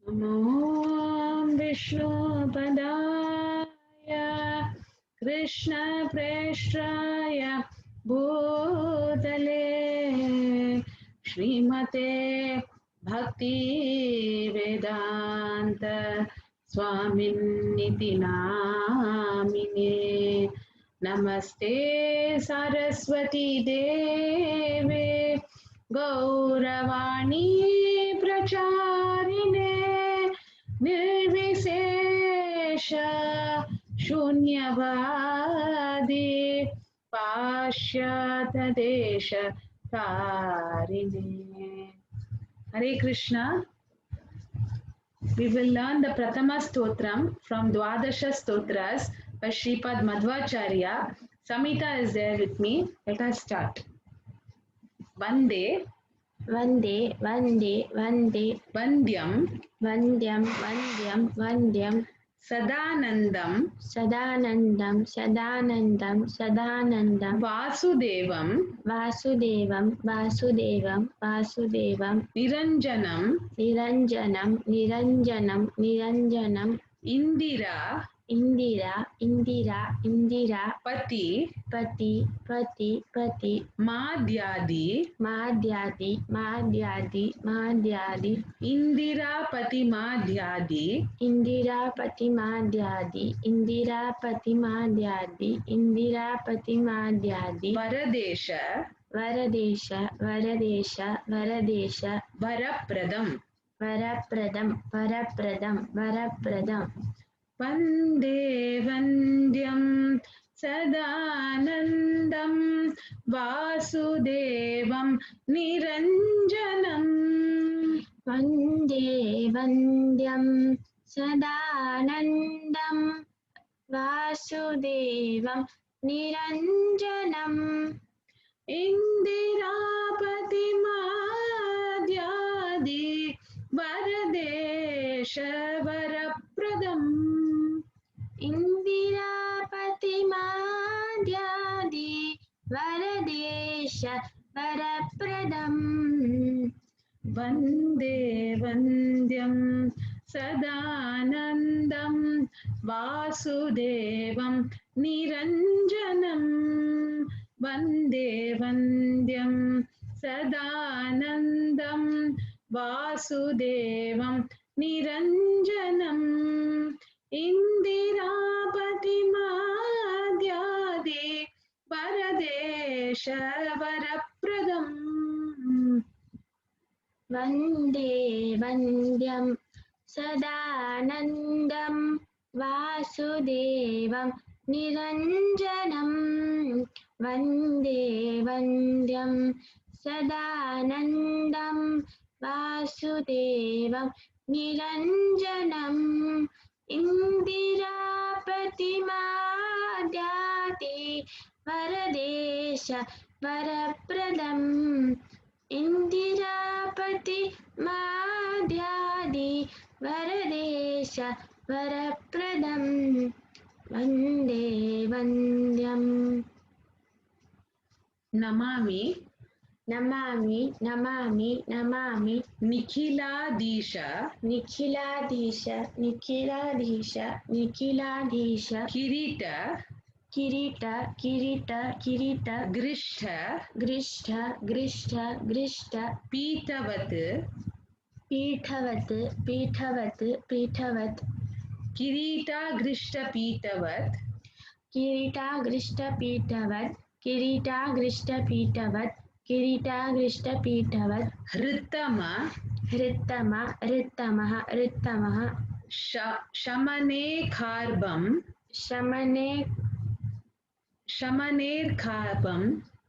नमो विष्णुपदाय कृष्णप्रेष्ठाय भूतले श्रीमते भक्तिवेदान्त स्वामिन्निति नामिने नमस्ते सरस्वती देवे गौरवाणी प्रचारिणे निर्विशेष शून्यवादी पाश्चात्यदेश तारिणे. Hare Krishna. We will learn the Pratama Stotram from Dwadasha Stotras by Shripad Madhvacharya. Samita is there with me. Let us start. Vande Vande, Vande, Vande, Vandyam Vandyam, Vandyam, Vandyam, Sadanandam Sadanandam, Sadanandam, Sadanandam, Vasudevam Vasudevam, Vasudevam, Vasudevam, Niranjanam Niranjanam, Niranjanam, Niranjanam, Indira Indira, Indira, Indira, Pati Pati, Pati, Pati, Madhyadi Madhyadi, Madhyadi, Madhyadi, Indira Pati Madhyadi Indira Pati Madhyadi, Indira Pati Madhyadi, Indira Pati Madhyadi, Varadesha Varadesha, Varadesha, Varadesha, Varapradam Varapradam, Varapradam, Varapradam, Vande Vandyam Sadanandam Vasudevam Niranjanam Vande Vandyam Sadanandam Vasudevam Niranjanam Indirapati Madhyadi Varadesha Varapradam Indirapati Madhyadi Varadesha Varapradam Vande Vandyam Sadanandam Vasudevam Niranjanam Vande Vandyam Sadanandam Vasudevam Niranjanam Indirapati Madhyadi Varadesha Varapradam Vande Vandyam Sadanandam Vasudevam Niranjanam Vande Vandyam Sadanandam Vasudevam Niranjanam Indirapati Madhyadi Varadesha Varapradam Indirapati Madhyadi Varadesha Varapradam Vande Vandyam Namami Namami Namami Namami Nikhiladisha Nikhiladisha Nikhiladisha Nikhiladisha Kirita Kirita Kirita Kirita Grishtha Grishtha Grishtha Grishtha Pitavat Peethavat Peethavat Peethavat Kirita Grishta Pitavat Kirita Grishta Peethavat Kirita Grishta Peethavat Kirita Grishta Peethavat Hritama Hrittama Hrittamaha Hrittamaha Shamane Kharbam Shamane Shamaner Kharbam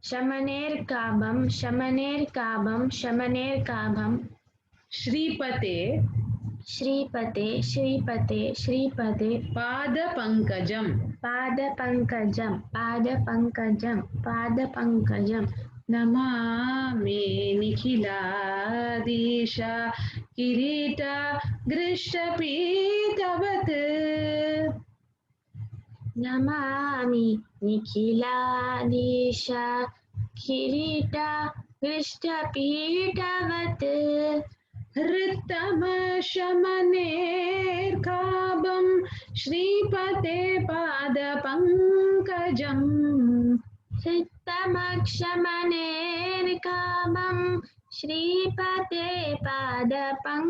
Shamaner Kabam Shamaner Kabam Shamaner Kabam Shripate Shripate Shripate Shripate Pada Pankajam Pada Pankajam Pada Pankajam Pada Pankajam Namami Nikhiladisha Kirita Grishta Pitavat Namami Nikhiladisha Kirita Grishta Pitavat हृत्तमशमनेर्काबं श्रीपते पादपङ्कजम् चित्तमक्षमनेर्कामं श्रीपते पादपङ्कजम्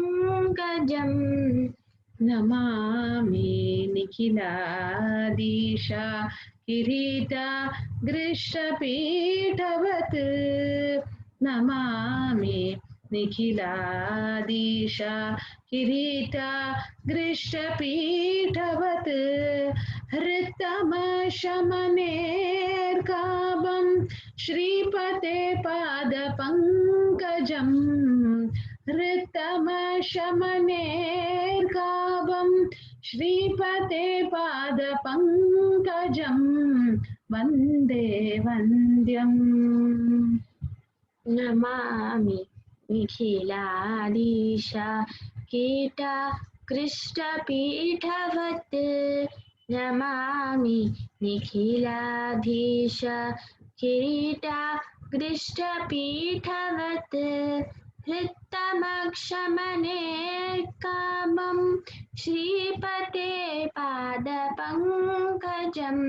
Namami निखिलाधीश किरीटा गृष्टपीठवत् Namami निखिलाधीश किरीटा गृष्टपीठवत् हृत्तमशमनेर्काबं श्रीपते पादपङ्कजम् हृत्तमशमनेर्काबं श्रीपते पादपङ्कजं वन्दे वन्द्यम् नमामि निखिलाधीश कीटा कृष्णपीठवत् नमामि निखिलाधीश किरीटा कृष्णपीठवत् हृत्तमक्षमनेर्कामं श्रीपते पादपङ्कजम्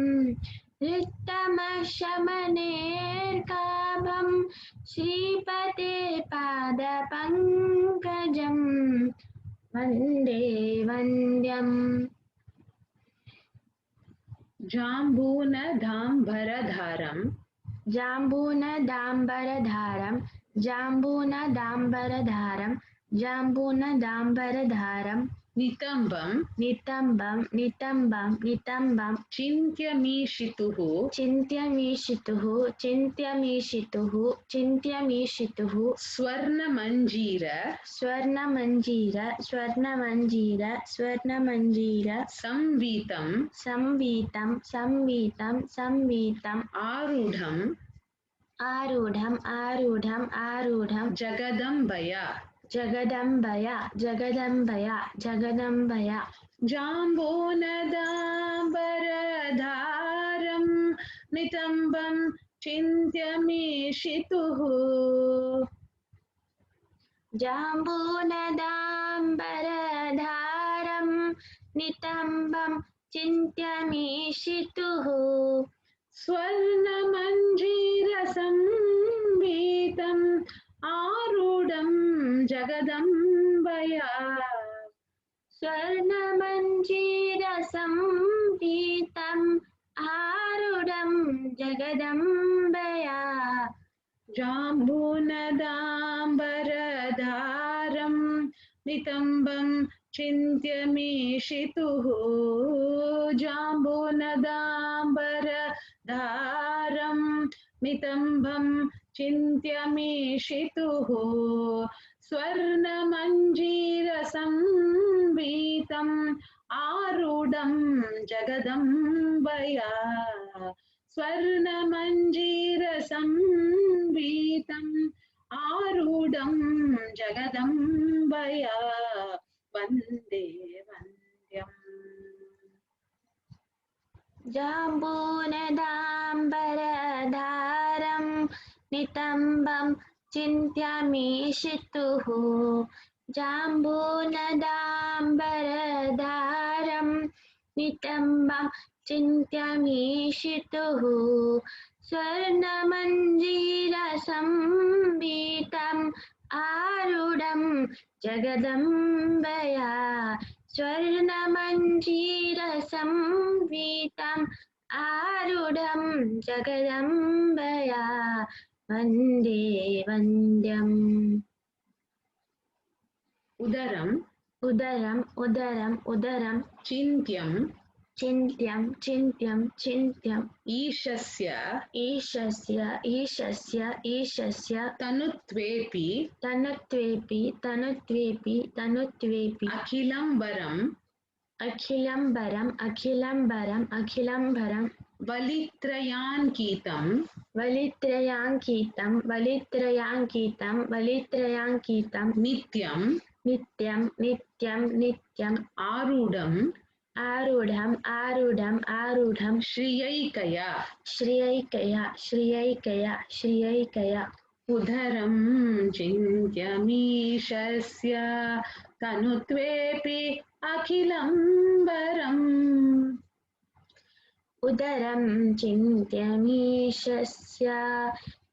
हृत्तमशमनेर्कामं श्रीपते पादपङ्कजं वन्दे वन्द्यम् जाम्बूनदाम्बरधारं जाम्बूनदाम्बरधारं जाम्बूनदाम्बरधारं जाम्बूनदाम्बरधारं नितम्बं नितम्बं नितम्बं नितम्बं चिन्त्यमीशितुः चिन्त्यमीशितुः चिन्त्यमीशितुः चिन्त्यमीशितुः स्वर्णमञ्जीर स्वर्णमञ्जीर स्वर्णमञ्जीर स्वर्णमञ्जीर संवीतं संवीतं संवीतं संवीतम् आरूढं आरूढम् आरूढम् आरूढं जगदम्बया जगदम्बया जगदम्बया जगदम्बया जाम्बूनदाम्बरधारं नितम्बं चिन्त्यमीशितुः जाम्बूनदाम्बरधारं नितम्बं चिन्त्यमीशितुः स्वर्णमञ्जीरसंवीतम् आरूढं जगदम्बया स्वर्णमञ्जीरसंवीतम् आरूढं जगदम्बया जाम्बूनदाम्बरधारं नितम्बं चिन्त्यमीशितुः जाम्बूनदाम्बरधारं नितम्बं चिन्त्यमीशितुः स्वर्णमञ्जीरसंवीतम् आरूढं जगदम्बया स्वर्णमञ्जीरसंवीतम् आरूढं जगदम्बया वन्दे वन्द्यम् जाम्बूनदाम्बरधारं नितम्बं चिन्त्यमीशितुः जाम्बूनदाम्बरधारं नितम्बं चिन्त्यमीशितुः स्वर्णमञ्जीरसंवीतम् आरूढं जगदम्बया स्वर्णमञ्जीरसंवीतम् आरूढं जगदम्बया वन्दे वन्द्यम् उदरम् उदरम् उदरम् उदरं चिन्त्यं चिन्त्यं चिन्त्यं चिन्त्यम् ईशस्य ईशस्य ईशस्य ईशस्य तनुत्वेऽपि तनुत्वेऽपि तनुत्वेऽपि तनुत्वेऽपि अखिलम्बरम् अखिलम्बरम् अखिलम्बरम् अखिलम्बरम् वलित्रयाङ्कितं वलित्रयाङ्कितं वलित्रयाङ्कितं वलित्रयाङ्कितं नित्यं नित्यं नित्यं नित्यम् आरूढं आरूढम् आरूढम् आरूढं श्रियैकया श्रियैकया श्रियैकया श्रियैकया उदरं चिन्त्यमीशस्य तनुत्वेऽपि अखिलम्बरम् उदरं चिन्त्यमीशस्य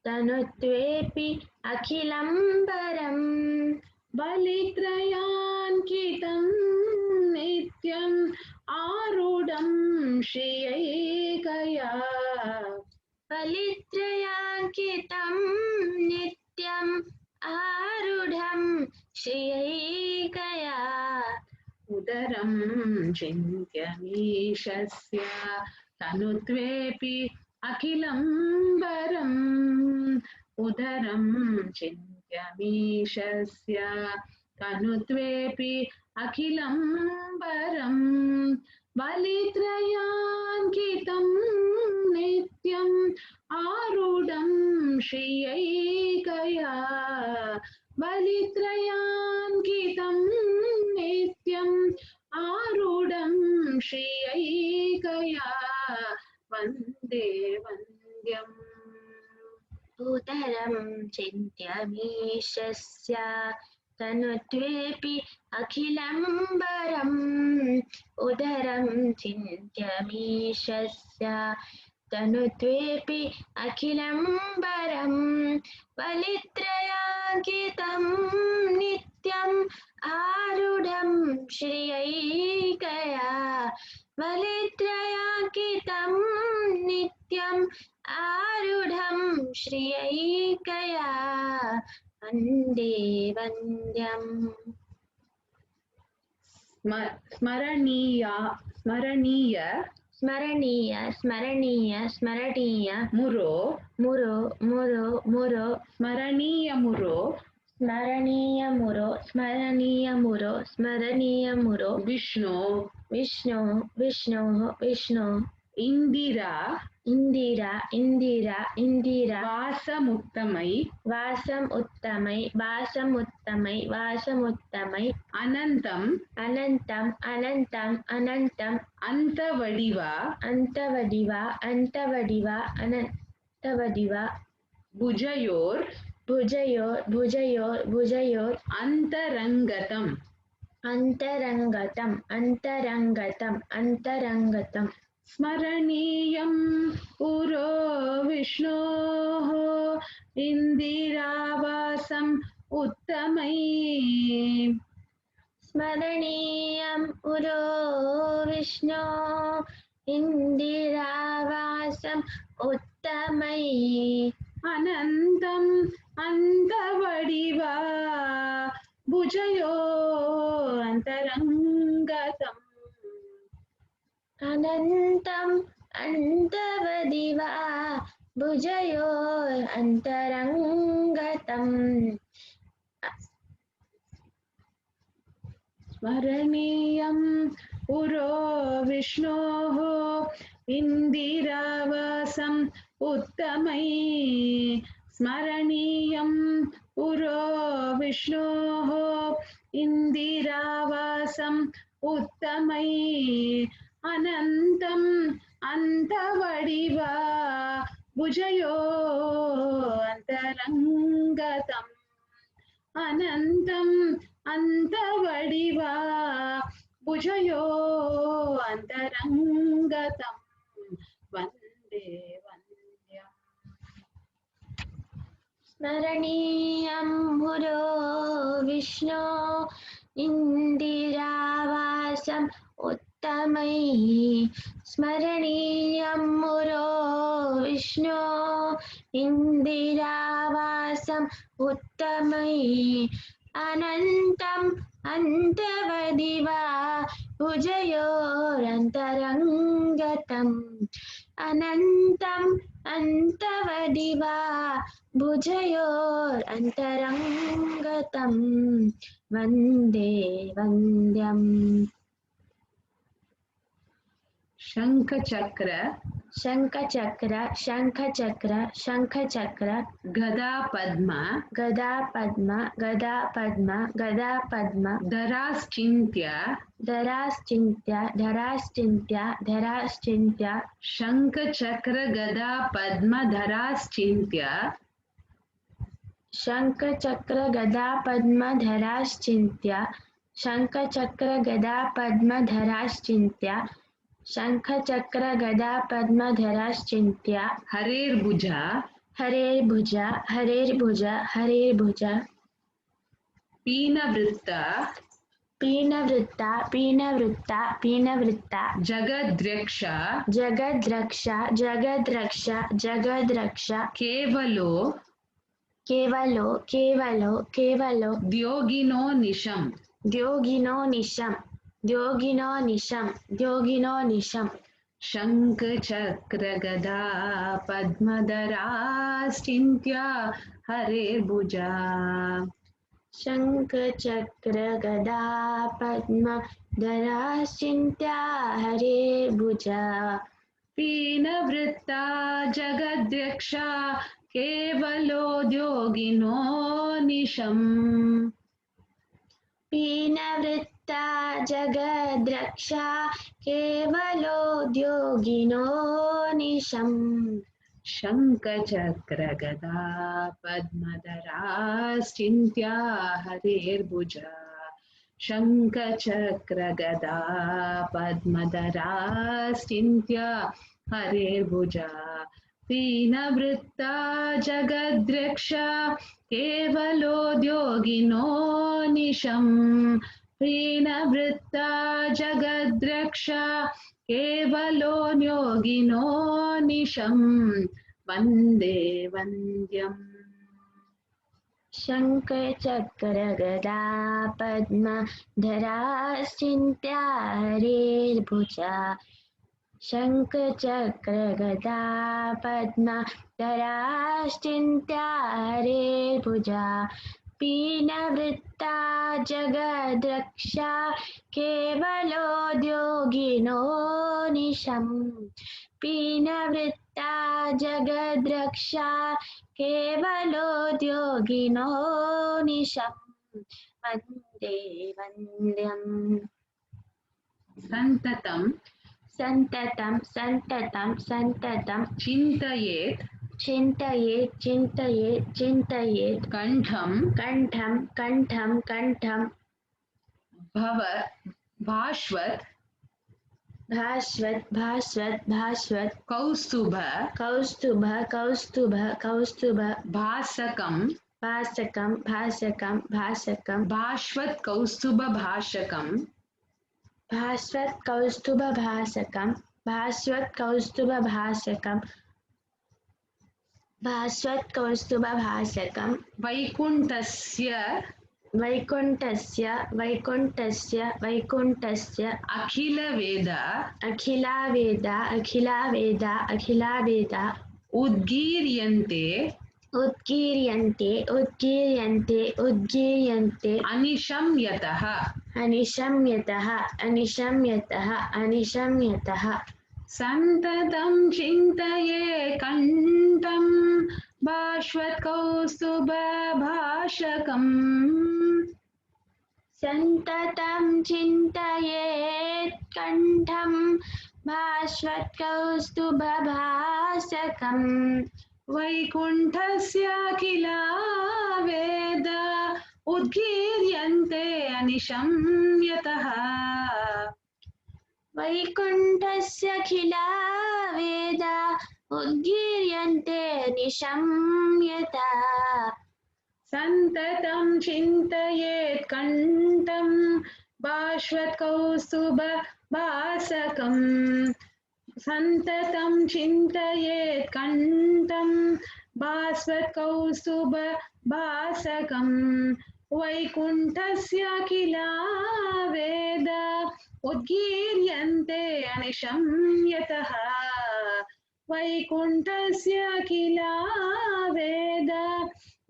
तनुत्वेऽपि अखिलम्बरम् बलित्रयान्कितं नित्यम् आरूढं श्रियैकया बलित्रयाङ्कितं नित्यम् आरूढं श्रियैकया उदरं चिन्त्यमीशस्य तनुत्वेऽपि अखिलम्बरम् उदरं चिन्त्यमीशस्य तनुत्वेऽपि अखिलम्बरम् बलित्रयान्कितं नित्यम् आरूढं श्रियैकया बलित्रयान्कितं नित्यम् आरूढं श्रियैकया वन्दे वन्द्यम् उदरं चिन्त्यमीशस्य तनुत्वेऽपि अखिलम्बरम् उदरं चिन्त्यमीशस्य तनुत्वेऽपि अखिलम्बरम् बलित्रयाङ्कितं नित्यम् आरूढं श्रियैकया बलित्रयाङ्कितं नित्यम् आरूढं श्रियैकया वन्दे वन्द्यम् स्मरणीय स्मरणीय स्मरणीय स्मरणीय स्मरणीय मुरो मुरो मुरो मुरो स्मरणीय मुरो स्मरणीय मुरो स्मरणीय मुरो स्मरणीय मुरो विष्णु विष्णु विष्णु विष्णु इंदिरा इंदिरा इंदिरा इंदिरा वासमुत्तमै वासम उत्तमै वासम उत्तमै वासम उत्तमै अनंतं अनंतम अनंतम अनंतम अंतवडिवा अंतवडिवा अंतवडिवा अनंतवडिवा भुजयोर भुजयोर भुजयोर भुजयोर अंतरंगतम अंतरंगतम अंतरंगतम अंतरंगतम स्मरणीयं पुरो विष्णोः इंदिरावासम् उत्तमै स्मरणीयं पुरो विष्णो इंदिरावासम उत्तमै अनन्तम् अन्तवडिवा भुजयो अन्तरङ्गतम् अनन्तम् अन्तवदिवा भुजयोर अन्तरङ्गतम् स्मरणीयं पुरो विष्णोः इंदिरावासम् उत्तमै स्मरणीयं पुरो विष्णोः इंदिरावासम् उत्तमै अनन्तम् अन्तवडिवा भुजयो अन्तरङ्गतम् अनन्तम् अन्तवडिवा भुजयो अन्तरङ्गतम् वन्दे वन्द्यम् स्मरणीयं पुरो विष्णो इंदिरावासम उत्तमै स्मरणीयं पुरो विष्णो इंदिरावासम उत्तमै अनन्तम् अन्तवदिवा भुजयोरन्तरङ्गतम् अनन्तम् अन्तवदिवा भुजयोरन्तरङ्गतम् वन्दे वन्द्यम् शङ्खचक्र शङ्खचक्र शङ्खचक्र शङ्खचक्र गदा पद्म गदा पद्म गदा पद्म गदा पद्म धराश्चिन्त्य धराश्चिन्त्य धराश्चिन्त्य धराश्चिन्त्य शङ्खचक्र गदा पद्म धराश्चिन्त्य शङ्खचक्रगदापद्मधराश्चिन्त्य शङ्खचक्रगदापद्मधराश्चिन्त्य शङ्खचक्रगदापद्मधराश्चिन्त्य हरेर्भुजा हरेर्भुजा हरेर्भुजा हरेर्भुजा पीनवृत्ता पीनवृत्ता पीनवृत्ता पीनवृत्ता जगद्रक्षा जगद्रक्षा जगद्रक्षा जगद्रक्षा केवलो केवलो केवलो केवलो द्योगिनो निशम् द्योगिनो निशम् द्योगिनो निशम् द्योगिनो निशम् शङ्खचक्रगदा पद्मधराश्चिन्त्य हरेर्भुजा शङ्खचक्रगदा पद्मधराश्चिन्त्य हरेर्भुजा पीनवृत्ता जगद्रक्षा केवलोद्योगिनो निशम् पीनवृत्ता जगद्रक्षा केवलोद्योगिनो निशम् शङ्खचक्रगदा पद्मधराश्चिन्त्य हरेर्भुजा शङ्खचक्रगदा पद्मधराश्चिन्त्य हरेर्भुजा पीनवृत्ता जगद्रक्षा केवलोद्योगिनो निशम् पीनवृत्ता जगद्रक्षा केवलोद्योगिनो निशम् वन्दे वन्द्यम् शङ्खचक्रगदा पद्मधराश्चिन्त्य हरेर्भुजा शङ्खचक्रगदा पद्मधराश्चिन्त्य हरेर्भुजा पीनवृत्ता जगद्रक्षा केवलोद्योगिनो निशम् पीनवृत्ता जगद्रक्षा केवलोद्योगिनो निशम् वन्दे वन्द्यम् सन्ततं सन्ततं सन्ततं सन्ततं चिन्तयेत् चिन्तयेत् चिन्तयेत् चिन्तयेत् कण्ठं कण्ठं कण्ठं कण्ठं भव भास्वत् भास्वत् भास्वत् भास्वत् कौस्तुभ कौस्तुभ कौस्तुभ कौस्तुभ भासकं भासकं भासकं भासकं भास्वत् कौस्तुभ भाषकं भास्वत् कौस्तुभ भासकं भास्वत् कौस्तुभ भासकं भास्वत् कौस्तुभ भासकं वैकुण्ठस्य वैकुण्ठस्य वैकुण्ठस्य वैकुण्ठस्य अखिलवेद अखिलावेद अखिलावेद अखिलावेद उद्गीर्यन्ते उत्कीर्यन्ते उत्कीर्यन्ते उत्कीर्यन्ते अनिशं यतः अनिशम्यतः अनिशम्यतः अनिशम्यतः सन्ततं चिन्तये कण्ठं भास्वत् कौस्तुभ भाषकम् सन्ततं चिन्तयेत् कण्ठं भास्वत् कौस्तुभ भासकम् वैकुण्ठस्याखिलावेद उद्गीर्यन्ते अनिशं यतः वैकुण्ठस्याखिलावेद उद्गीर्यन्ते निशं यतः सन्ततं चिन्तयेत् कण्ठं भास्वत् कौस्तुभ भासकम् सन्ततं चिन्तयेत् कण्ठं भास्वत् कौस्तुभ भासकम् वैकुण्ठस्याखिलावेद उद्गीर्यन्ते अनिशं यतः वैकुण्ठस्याखिलावेद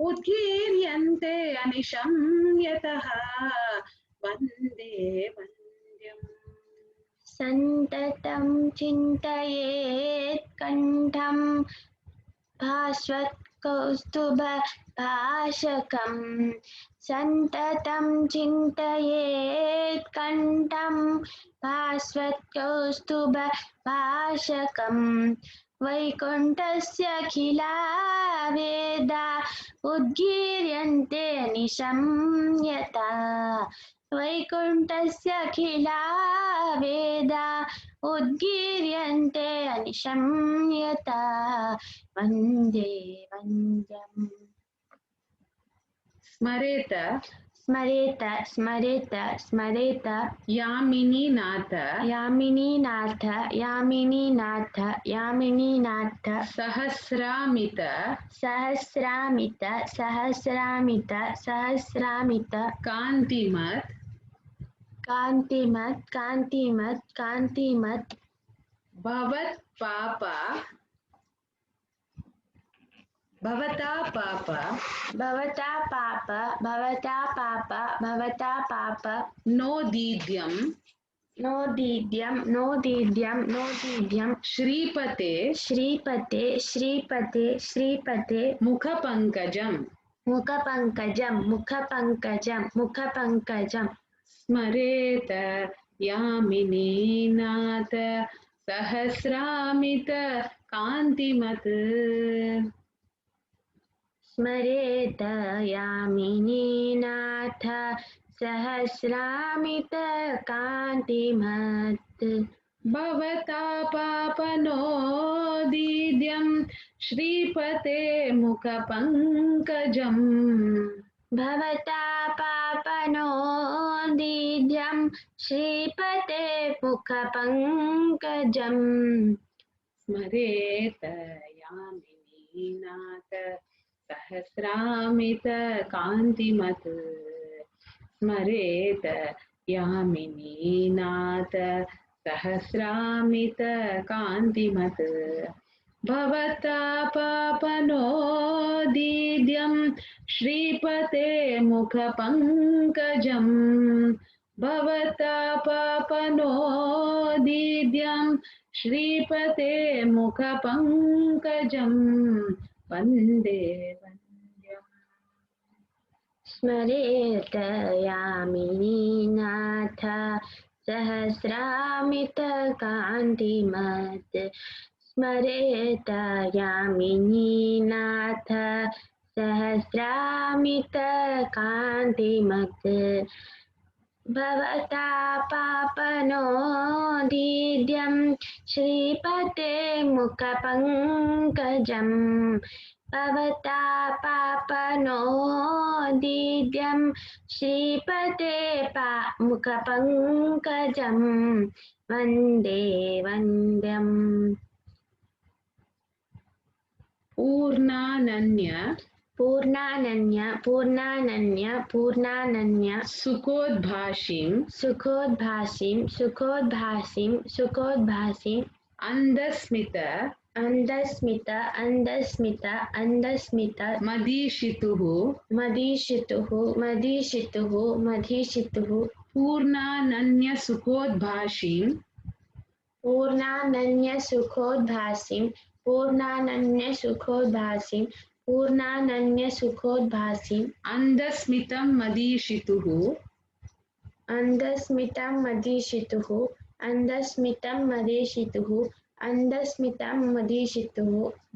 उद्गीर्यन्ते अनिशं यतः वन्दे वन्द्यम् सन्ततं चिन्तयेत् कण्ठं भास्वत् कौस्तुभ भाषकम् सन्ततं चिन्तयेत् कण्ठं भास्वत् कौस्तुभ भाषकम् वैकुण्ठस्याखिला वेदा उद्गीर्यन्ते निशम्यता वैकुण्ठस्याखिला वेदा उद्गीर्यन्ते निशम्यता वन्दे वन्द्यम् स्मरेत स्मरेत स्मरेत स्मरेत यामिनीनाथ यामिनीनाथ यामिनीनाथ यामिनीनाथ सहस्रामित सहस्रामित सहस्रामित सहस्रामित कान्तिमत् कान्तिमत् कान्तिमत् कान्तिमत् भवत्पाप भवता पाप भवता पाप भवता पाप भवता पाप नोदीद्यं नोदीद्यं नोदीद्यं नोदीद्यं श्रीपते श्रीपते श्रीपते श्रीपते मुखपङ्कजम् मुखपङ्कजं मुखपङ्कजं मुखपङ्कजं स्मरेत यामिनीनाथ सहस्रामित कान्तिमत् स्मरेत यामिनीनाथ सहस्रामित कान्तिमत् भवता पापनोदीद्यं श्रीपते मुखपङ्कजम् भवता पापनोदीद्यं श्रीपते मुखपङ्कजम् स्मरेत यामिनीनाथ सहस्रामित कान्तिमत् स्मरेत यामिनीनाथ सहस्रामित कान्तिमत् भवता पापनोदीद्यं श्रीपते मुखपङ्कजम् भवता पापनोदीद्यं श्रीपते मुखपङ्कजम् वन्दे वन्द्यम् स्मरेत यामिनीनाथ सहस्रामित कान्तिमत् स्मरेत यामिनीनाथ सहस्रामित कान्तिमत् भवता पापनोदीद्यं श्रीपते मुखपङ्कजम् भवता पापनोदीद्यं श्रीपते मुखपङ्कजम् वन्दे वन्द्यम् पूर्णानन्य पूर्णानन्य पूर्णानन्य पूर्णानन्य सुखोद्भाषिं सुखोद्भासिं सुखोद्भासिं सुखोद्भासिं अन्धस्मित अन्धस्मित अन्धस्मित अन्धस्मित मदीशितुः मदीशितुः मदीशितुः मदीशितुः पूर्णानन्य सुखोद्भाषिं पूर्णानन्य सुखोद्भासिं पूर्णानन्य सुखोद्भासिं पूर्णानन्य सुखोद्भासिं अन्धस्मितं मदीशितुः अन्धस्मितं मदीशितुः अन्धस्मितं मदीशितुः अन्धस्मितं मदीशितुः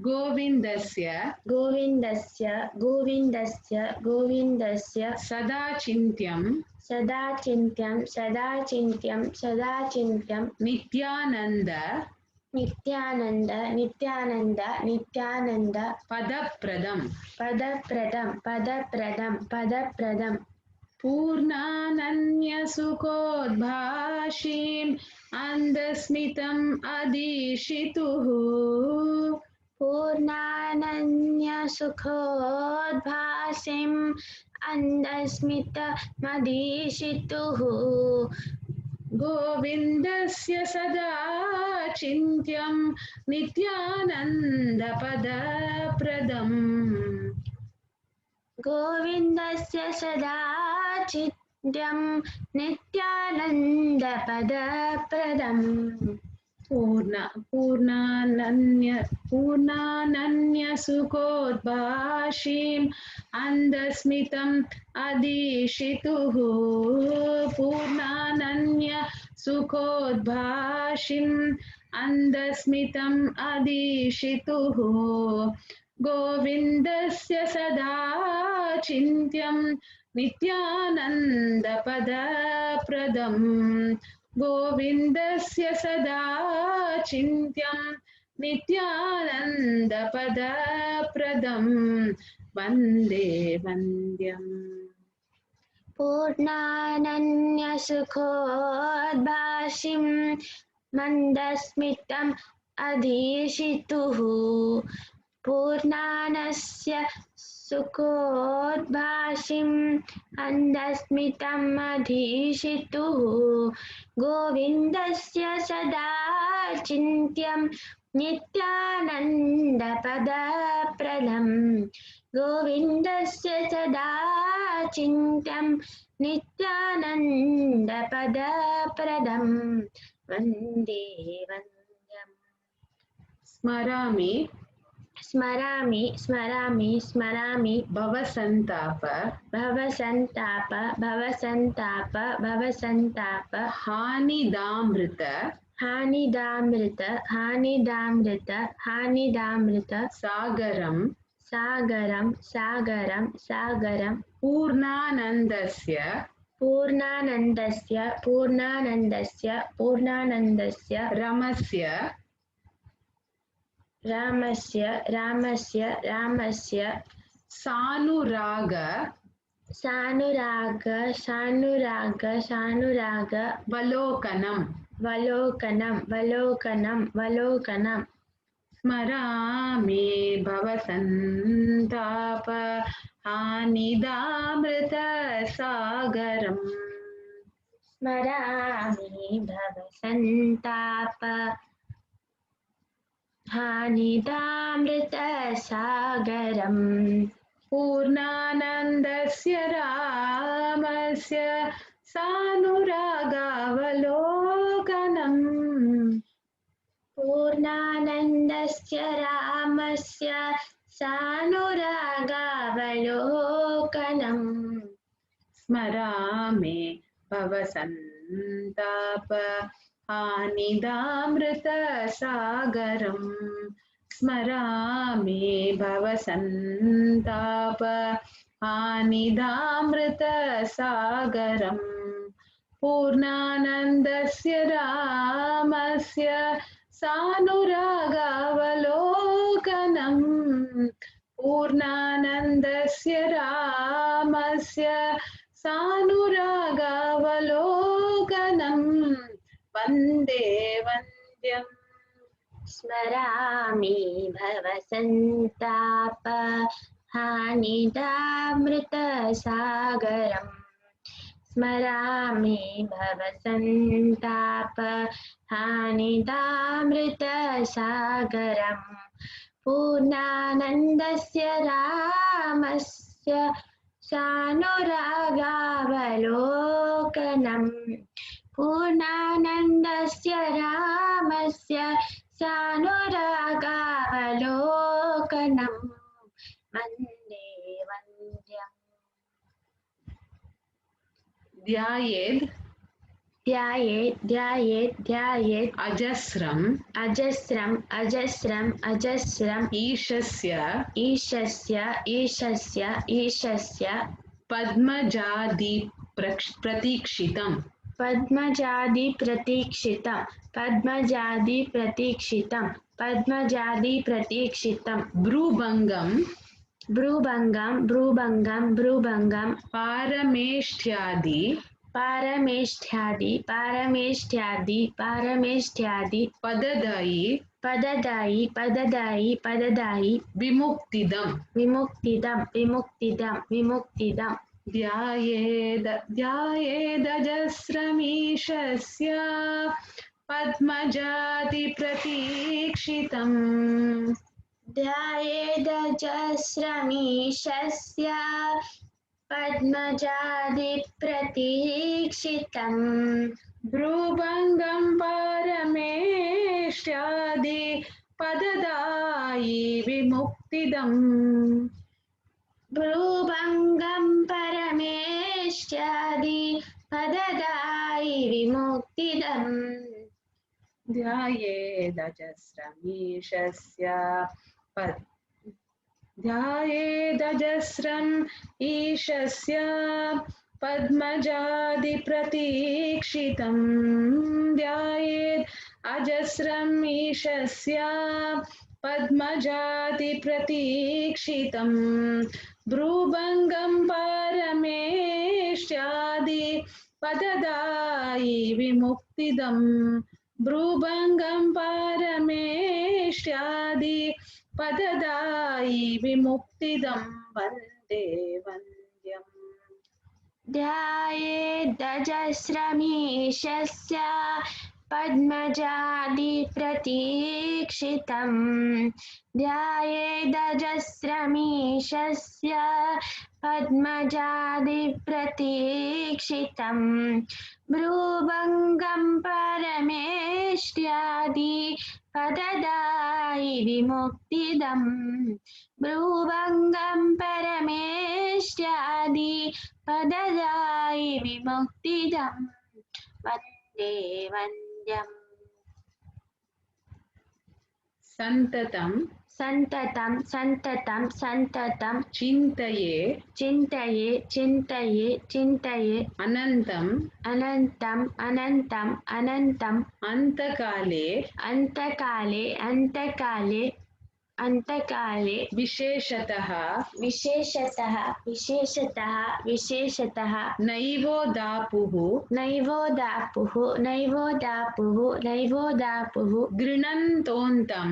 गोविन्दस्य गोविन्दस्य गोविन्दस्य गोविन्दस्य सदा चिन्त्यं सदा चिन्त्यं सदा चिन्त्यं सदा चिन्त्यं नित्यानन्द नित्यानन्द नित्यानन्द नित्यानन्द पदप्रदं पदप्रदं पदप्रदं पदप्रदं पूर्णानन्य सुखोद्भाषिं अन्धस्मितम् अदीशितुः पूर्णानन्य सुखोद्भासिं अन्धस्मित मदीशितुः गोविन्दस्य सदा चिन्त्यं नित्यानन्दपदप्रदम् गोविन्दस्य सदा चिन्त्यं नित्यानन्दपदप्रदम् पूर्णानन्य सुखोद्भाषिं अन्धस्मितम् अदीशितुः पूर्णानन्य सुखोद्भाषिम् अन्दस्मितम् अधीशितुः गोविन्दस्य सदा चिन्त्यं नित्यानन्दपदप्रदम् गोविन्दस्य सदा चिन्त्यं नित्यानन्दपदप्रदम् वन्दे वन्द्यम् पूर्णानन्यसुखोद्भाषिं मन्दस्मितम् अधीशितुः पूर्णानस्य सुखोद्भाषिम् अन्दस्मितम् अधीशितुः गोविन्दस्य सदा चिन्त्यं नित्यानन्दपदप्रदम् गोविन्दस्य सदा चिन्त्यं नित्यानन्दपदप्रदम् वन्दे वन्द्यम् स्मरामि स्मरामि स्मरामि स्मरामि भवसन्ताप भवसन्ताप भवसन्ताप भवसन्ताप हानिदामृत हानिदामृत हानिदामृत हानिदामृत सागरं सागरं सागरं सागरं पूर्णानन्दस्य पूर्णानन्दस्य पूर्णानन्दस्य पूर्णानन्दस्य रमस्य रामस्य रामस्य रामस्य सानुराग सानुराग सानुराग सानुराग वलोकनं वलोकनं वलोकनं वलोकनं स्मरामि भवसन्ताप हानिदामृतसागरम् स्मरामि भवसन्ताप हानिदामृतसागरम् पूर्णानन्दस्य रामस्य सानुरागावलोकनम् पूर्णानन्दस्य रामस्य सानुरागावलोकनम् स्मरामि भवसन्ताप हानिदामृतसागरम् स्मरामि भवसन्ताप हानिदामृतसागरम् पूर्णानन्दस्य रामस्य सानुरागावलोकनम् पूर्णानन्दस्य रामस्य सानुरागावलोकनम् वन्दे वन्द्यम् स्मरामि भवसन्ताप हानिदामृतसागरम् स्मरामि भवसन्ताप हानिदामृतसागरम् पूर्णानन्दस्य रामस्य सानुरागावलोकनम् पूर्णानन्दस्य रामस्य सानुरागावलोकनम् वन्दे वन्द्यम् ध्यायेद् ध्यायेत् ध्यायेत् ध्यायेत् अजस्रम् अजस्रम् अजस्रम् अजस्रम् ईशस्य ईशस्य ईशस्य ईशस्य पद्मजादि प्रतीक्षितम् पद्मजादि प्रतीक्षितं पद्मजादि प्रतीक्षितं पद्मजादि प्रतीक्षितं भ्रूभङ्गं भ्रूभङ्गं भ्रूभङ्गं भ्रूभङ्गं पारमेष्ठ्यादि पारमेष्ठ्यादि पारमेष्ठ्यादि पारमेष्ठ्यादि पददायि पददायि पददायि पददायि विमुक्तिदम् विमुक्तिदं विमुक्तिदं विमुक्तिदं ध्यायेदजस्रमीशस्य पद्मजाति प्रतीक्षितम् ध्यायेदजस्रमीशस्य पद्मजादि प्रतीक्षितम् भ्रूभङ्गं पारमेष्ठ्यादि पददायि विमुक्तिदम् भ्रूभङ्गं परमेष्ठ्यादि पददायि विमुक्तिदम् ध्यायेदजस्रमीशस्य ध्यायेदजस्रम् ईशस्य पद्मजादिप्रतीक्षितं ध्यायेद् अजस्रम् ईशस्य पद्मजादिप्रतीक्षितं भ्रूभङ्गं परमेष्ट्यादि पददायि विमुक्तिदम् भ्रूभङ्गं परमेष्ट्यादि पददायि विमुक्तिदं वन्दे वन्द्यम् ध्यायेदजस्रमीशस्य पद्मजादिप्रतीक्षितं ध्यायेदजस्रमीशस्य पद्मजादिप्रतीक्षितं भ्रूभङ्गं परमेष्ट्यादि पददायि विमुक्तिदम् भ्रूभङ्गं परमेष्ट्यादि पददायि विमुक्तिदं वन्दे वन्द्यम् सन्ततं सन्ततं सन्ततं सन्ततं चिन्तये चिन्तये चिन्तये चिन्तये अनन्तम् अनन्तम् अनन्तम् अनन्तम् अन्तकाले अन्तकाले अन्तकाले अन्तकाले विशेषतः विशेषतः विशेषतः विशेषतः नैवोदापुः नैवोदापुः नैवोदापुः नैवोदापुः गृणन्तोन्तं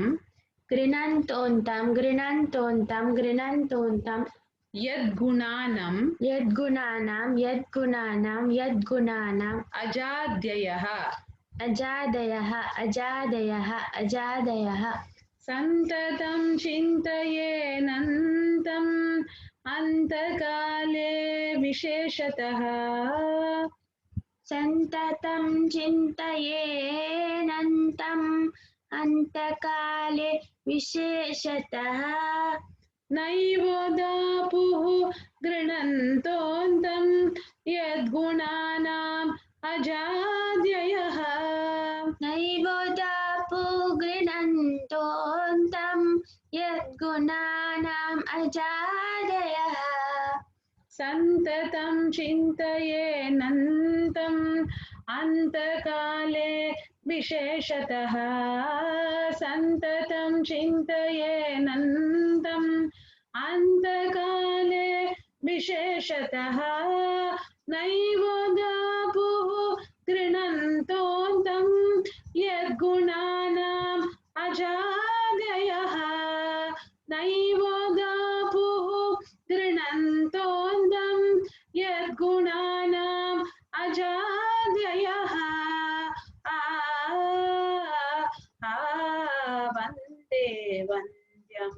गृणन्तोन्तं गृणन्तोन्तं गृणन्तोन्तं यद्गुणानं यद्गुणानां यद्गुणानां यद्गुणानाम् अजाद्ययः अजादयः अजादयः अजादयः सन्ततं चिन्तयेनन्तम् अन्तकाले विशेषतः सन्ततं चिन्तयेनन्तम् अन्तकाले विशेषतः नैवोदापुः गृणन्तोन्तं यद्गुणानाम् अजाद्ययः नैवोदापु गृणन्तोन्तं यद्गुणानाम् अजादयः सन्ततं चिन्तयेनन्तम् अन्तकाले विशेषतः सन्ततं चिन्तयेनन्तम् अन्तकाले विशेषतः नैवोदापुः गृणन्तोन्तं यद्गुणानाम् अजादयः नैवोदापुः गृणन्तोन्तं यद्गुणानाम् अजादयः वन्दे वन्द्यम्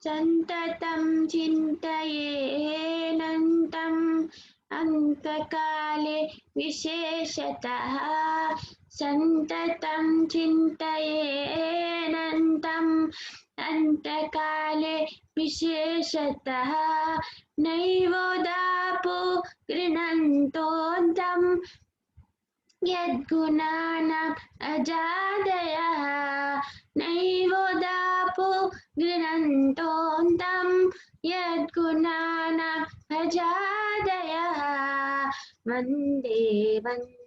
सन्ततं चिन्तयेनन्तम् अन्तकाले विशेषतः सन्ततं चिन्तयेनन्तम् अन्तकाले विशेषतः नैवोदापु गृणन्तोन्तं यद्गुणानाम् अजादयः नैवोदापु गृणन्तोन्तं यद्गुणानाम् अजादयः वन्दे वन्दे